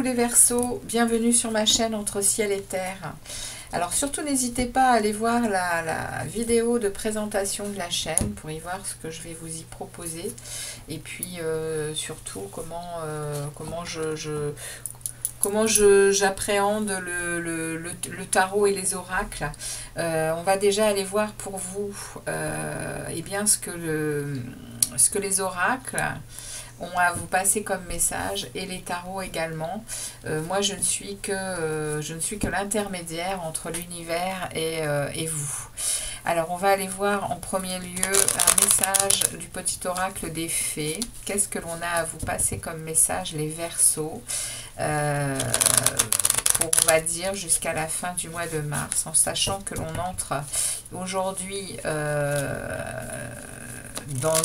vous les Verseaux, bienvenue sur ma chaîne Entre Ciel et Terre. Alors surtout n'hésitez pas à aller voir la vidéo de présentation de la chaîne pour y voir ce que je vais vous y proposer. Et puis surtout comment j'appréhende le tarot et les oracles. On va déjà aller voir pour vous eh bien ce que les oracles ont à vous passer comme message et les tarots également. Moi je ne suis que l'intermédiaire entre l'univers et vous. Alors on va aller voir en premier lieu un message du petit oracle des fées. Qu'est-ce que l'on a à vous passer comme message les Verseaux pour, on va dire, jusqu'à la fin du mois de mars, en sachant que l'on entre aujourd'hui dans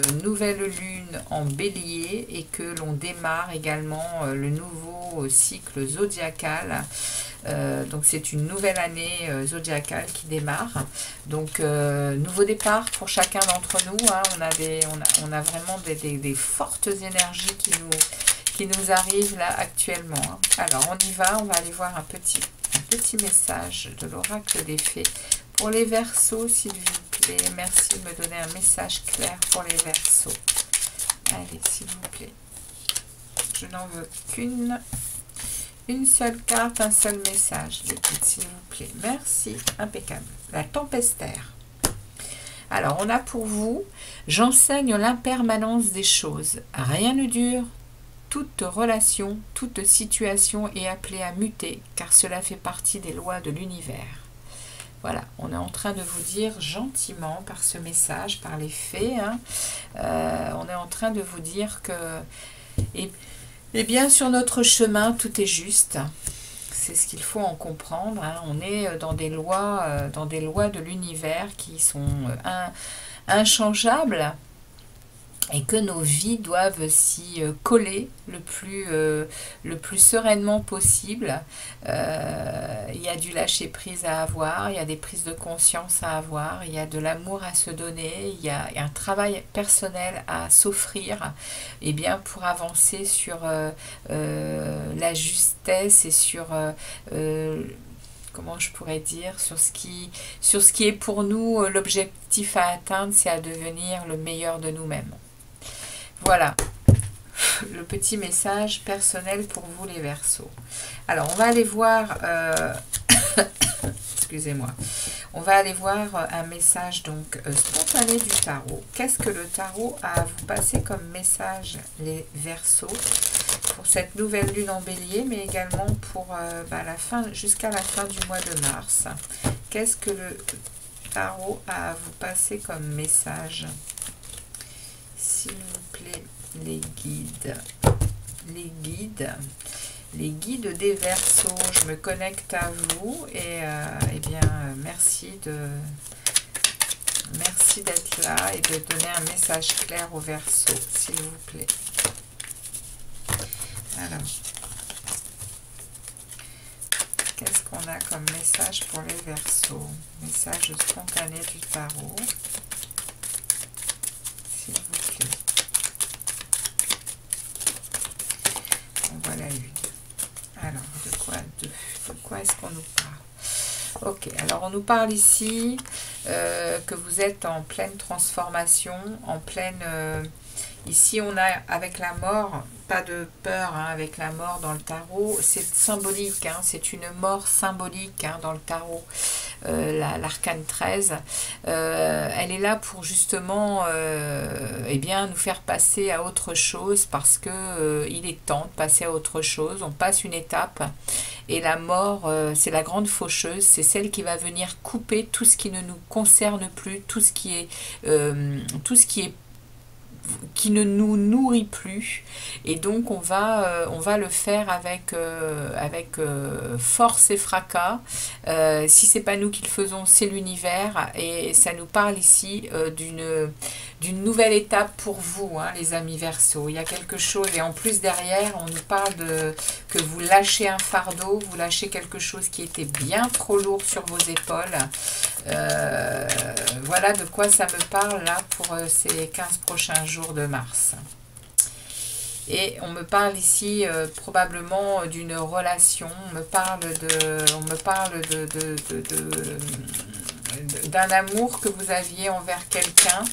une nouvelle lune en bélier et que l'on démarre également le nouveau cycle zodiacal. Donc c'est une nouvelle année zodiacale qui démarre. Donc nouveau départ pour chacun d'entre nous. Hein. On a vraiment des fortes énergies qui nous arrivent là actuellement. Hein. Alors on y va, on va aller voir un petit message de l'oracle des fées pour les Verseaux, s'il vous plaît. Merci de me donner un message clair pour les Verseaux. Allez, s'il vous plaît. Je n'en veux qu'une. Une seule carte, un seul message. L'écoute, s'il vous plaît. Merci. Impeccable. La tempestaire. Alors, on a pour vous, j'enseigne l'impermanence des choses. Rien ne dure. Toute relation, toute situation est appelée à muter, car cela fait partie des lois de l'univers. Voilà, on est en train de vous dire gentiment par ce message, par les fées, hein, on est en train de vous dire que, eh bien, sur notre chemin, tout est juste. C'est ce qu'il faut en comprendre. Hein. On est dans des lois de l'univers qui sont inchangeables. Et que nos vies doivent s'y coller le plus sereinement possible. Il y a du lâcher prise à avoir, il y a des prises de conscience à avoir, il y a de l'amour à se donner, il y a un travail personnel à s'offrir, et bien pour avancer sur la justesse et sur comment je pourrais dire, sur ce qui est pour nous l'objectif à atteindre, c'est à devenir le meilleur de nous-mêmes. Voilà, le petit message personnel pour vous les Verseaux. Alors, on va aller voir, excusez-moi, on va aller voir un message donc spontané du tarot. Qu'est-ce que le tarot a à vous passer comme message les Verseaux pour cette nouvelle lune en bélier, mais également pour jusqu'à la fin du mois de mars. Qu'est-ce que le tarot a à vous passer comme message? S'il vous plaît, les guides. Les guides des Verseaux. Je me connecte à vous et eh bien merci d'être là et de donner un message clair aux Verseaux, s'il vous plaît. Alors, qu'est-ce qu'on a comme message pour les Verseaux? Message spontané du tarot. S'il vous plaît. On voit la lune. Alors, de quoi est-ce qu'on nous parle? Ok, alors on nous parle ici que vous êtes en pleine transformation, en pleine... ici, on a avec la mort, pas de peur hein, avec la mort dans le tarot, c'est symbolique, hein, c'est une mort symbolique hein, dans le tarot. L'arcane 13, elle est là pour justement eh bien, nous faire passer à autre chose parce que il est temps de passer à autre chose. On passe une étape et la mort, c'est la grande faucheuse, c'est celle qui va venir couper tout ce qui ne nous concerne plus, tout ce qui est qui ne nous nourrit plus, et donc on va le faire avec force et fracas. Si c'est pas nous qui le faisons, c'est l'univers, et ça nous parle ici d'une nouvelle étape pour vous, hein, les amis Verseaux. Il y a quelque chose, et en plus derrière on nous parle que vous lâchez un fardeau, vous lâchez quelque chose qui était bien trop lourd sur vos épaules. Voilà de quoi ça me parle là pour ces 15 prochains jours de mars. Et on me parle ici probablement d'une relation. On me parle d'un amour que vous aviez envers quelqu'un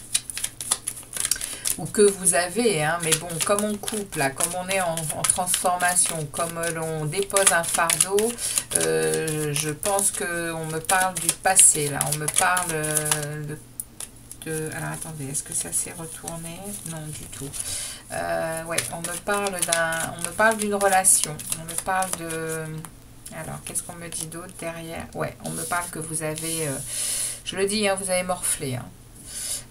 ou que vous avez, hein, mais bon, comme on coupe là, comme on est en transformation, comme l'on dépose un fardeau, je pense qu'on me parle du passé là, on me parle alors attendez, est-ce que ça s'est retourné? Non, du tout. Ouais, on me parle d'une relation, on me parle de... Alors, qu'est-ce qu'on me dit d'autre derrière? Ouais, on me parle que vous avez, je le dis, hein, vous avez morflé, hein.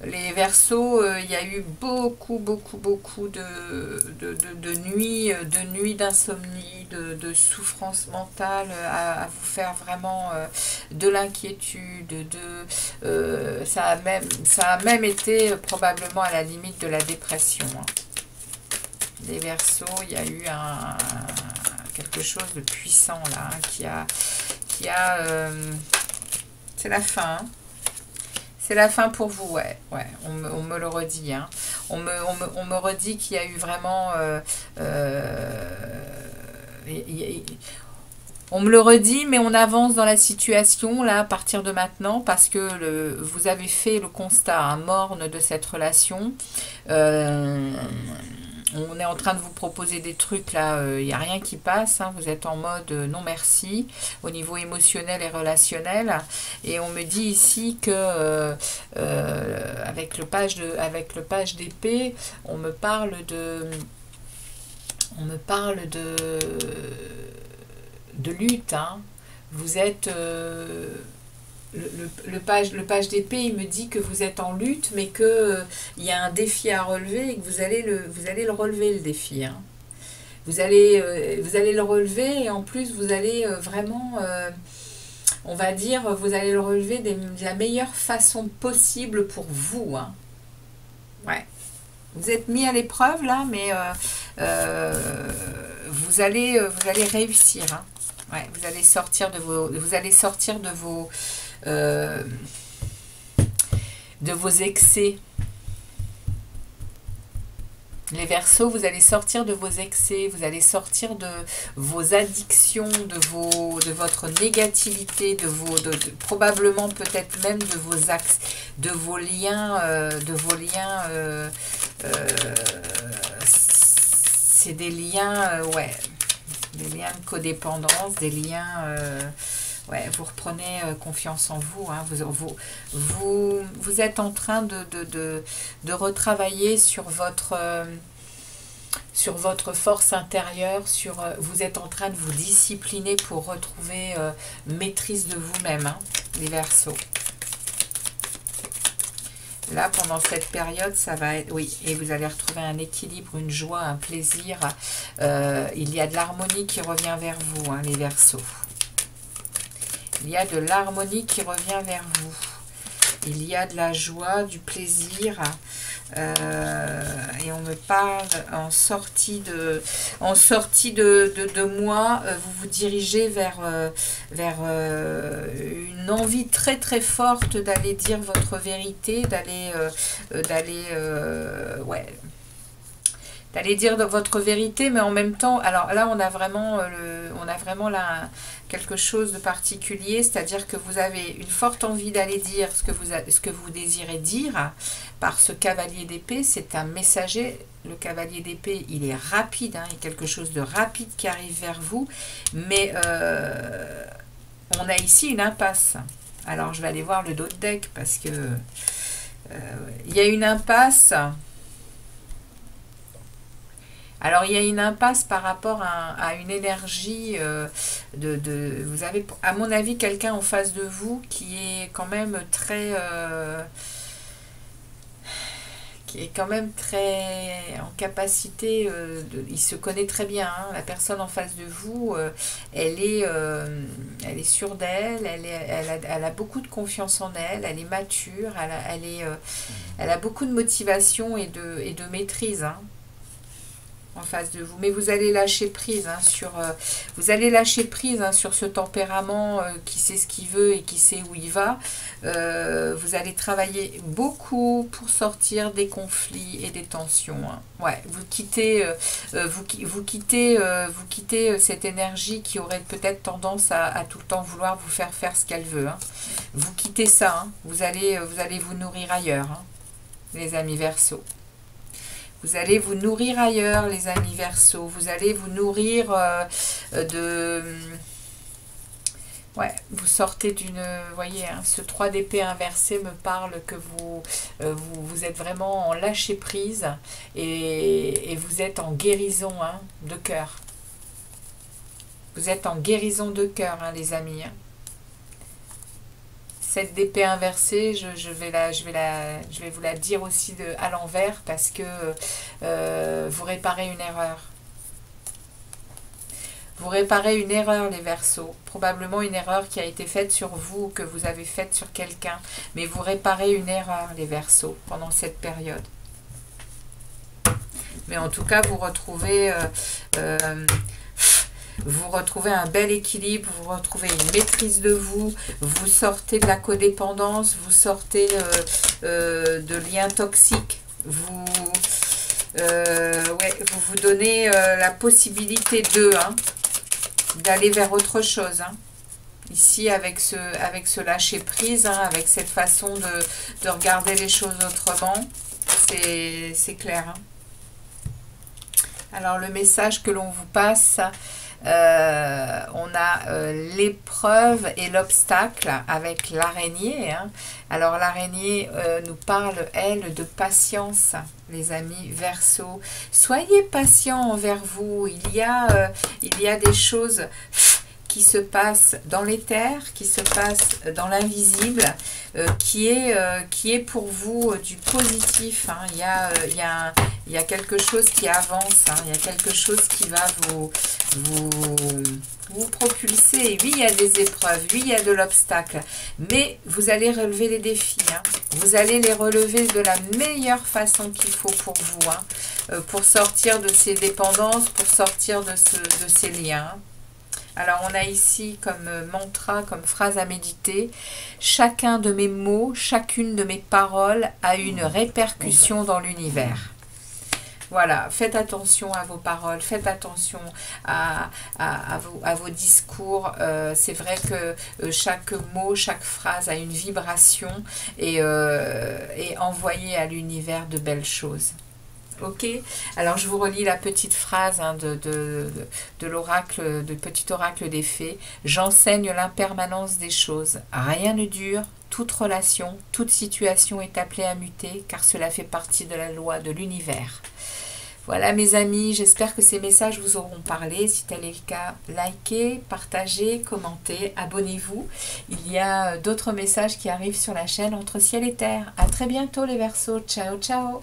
Les Verseaux, il y a eu beaucoup de nuits d'insomnie, de souffrance mentale à vous faire vraiment de l'inquiétude, ça a même été probablement à la limite de la dépression, hein. Les Verseaux, il y a eu quelque chose de puissant là, hein, c'est la fin, hein. C'est la fin pour vous, ouais, on me le redit, hein. On me redit qu'il y a eu vraiment... on me le redit, mais on avance dans la situation, là, à partir de maintenant, parce que vous avez fait le constat, hein, morne de cette relation. On est en train de vous proposer des trucs, là, il n'y a rien qui passe, hein, vous êtes en mode non merci, au niveau émotionnel et relationnel, et on me dit ici que, avec le page d'épée, on me parle de lutte, hein. Vous êtes... le page d'épée, il me dit que vous êtes en lutte, mais que il y a un défi à relever et que vous allez le relever, le défi, hein. Vous allez le relever, et en plus vous allez vraiment, on va dire, vous allez le relever de la meilleure façon possible pour vous, hein. Ouais. Vous êtes mis à l'épreuve là, mais vous allez réussir, hein. Ouais, vous allez sortir de vos excès. Les Verseaux, vous allez sortir de vos excès, vous allez sortir de vos addictions, de votre négativité, probablement peut-être même de vos axes, de vos liens, c'est des liens, ouais, des liens de codépendance, des liens, ouais, vous reprenez confiance en vous, hein, vous êtes en train de retravailler sur votre force intérieure, vous êtes en train de vous discipliner pour retrouver maîtrise de vous-même, hein, les Verseaux. Là, pendant cette période, ça va être... Oui, et vous allez retrouver un équilibre, une joie, un plaisir. Il y a de l'harmonie qui revient vers vous, hein, les Verseaux. Il y a de l'harmonie qui revient vers vous. Il y a de la joie, du plaisir. Et on me parle en sortie de moi, vous vous dirigez vers une envie très très forte d'aller dire votre vérité, d'aller dire votre vérité, mais en même temps, alors là on a vraiment là quelque chose de particulier, c'est-à-dire que vous avez une forte envie d'aller dire ce que vous désirez dire par ce cavalier d'épée. C'est un messager. Le cavalier d'épée, il est rapide, hein, il y a quelque chose de rapide qui arrive vers vous, mais on a ici une impasse. Alors je vais aller voir le dos de deck, parce que il y a une impasse. Alors, il y a une impasse par rapport à une énergie vous avez, à mon avis, quelqu'un en face de vous qui est quand même très... en capacité, il se connaît très bien, hein, la personne en face de vous, elle est sûre d'elle, elle a beaucoup de confiance en elle, elle est mature, elle a beaucoup de motivation et de maîtrise, hein. en face de vous. Mais vous allez lâcher prise vous allez lâcher prise sur ce tempérament qui sait ce qu'il veut et qui sait où il va. Vous allez travailler beaucoup pour sortir des conflits et des tensions. Hein. Ouais, vous quittez cette énergie qui aurait peut-être tendance à tout le temps vouloir vous faire faire ce qu'elle veut. Hein. Vous quittez ça. Hein. Vous allez vous nourrir ailleurs, hein, les amis Verseaux. Vous allez vous nourrir ailleurs, les amis Verseaux. Vous allez vous nourrir Ouais, vous sortez d'une... Vous voyez, hein, ce 3 d'épée inversé me parle que vous êtes vraiment en lâcher prise et vous êtes en guérison, hein, de cœur. Vous êtes en guérison de cœur, hein, les amis. Hein. 7 d'épée inversée, je vais vous la dire aussi à l'envers parce que vous réparez une erreur. Vous réparez une erreur, les Verseaux. Probablement une erreur qui a été faite sur vous ou que vous avez faite sur quelqu'un. Mais vous réparez une erreur, les Verseaux, pendant cette période. Mais en tout cas, vous retrouvez un bel équilibre, vous retrouvez une maîtrise de vous, vous sortez de la codépendance, vous sortez de liens toxiques, vous vous donnez la possibilité d'aller vers autre chose. Hein. Ici, avec ce lâcher prise, hein, avec cette façon de regarder les choses autrement, c'est clair. Hein. Alors, le message que l'on vous passe... on a l'épreuve et l'obstacle avec l'araignée. Hein. Alors l'araignée nous parle, elle, de patience, les amis Verseaux. Soyez patients envers vous. Il y a des choses qui se passent dans l'éther, qui se passent dans l'invisible, qui est pour vous du positif. Hein. Il y a quelque chose qui avance, hein. Il y a quelque chose qui va vous propulser. Oui, il y a des épreuves, oui, il y a de l'obstacle, mais vous allez relever les défis. Hein. Vous allez les relever de la meilleure façon qu'il faut pour vous, hein, pour sortir de ces dépendances, pour sortir de ces liens. Alors, on a ici comme mantra, comme phrase à méditer, chacun de mes mots, chacune de mes paroles a une répercussion dans l'univers. Voilà, faites attention à vos paroles, faites attention à vos discours. C'est vrai que chaque mot, chaque phrase a une vibration et envoyez à l'univers de belles choses. Ok, alors je vous relis la petite phrase, hein, de l'oracle, de petit oracle des fées. J'enseigne l'impermanence des choses. Rien ne dure, toute relation, toute situation est appelée à muter, car cela fait partie de la loi de l'univers. Voilà mes amis, j'espère que ces messages vous auront parlé. Si tel est le cas, likez, partagez, commentez, abonnez-vous. Il y a d'autres messages qui arrivent sur la chaîne Entre ciel et terre. À très bientôt les Verseaux, ciao ciao.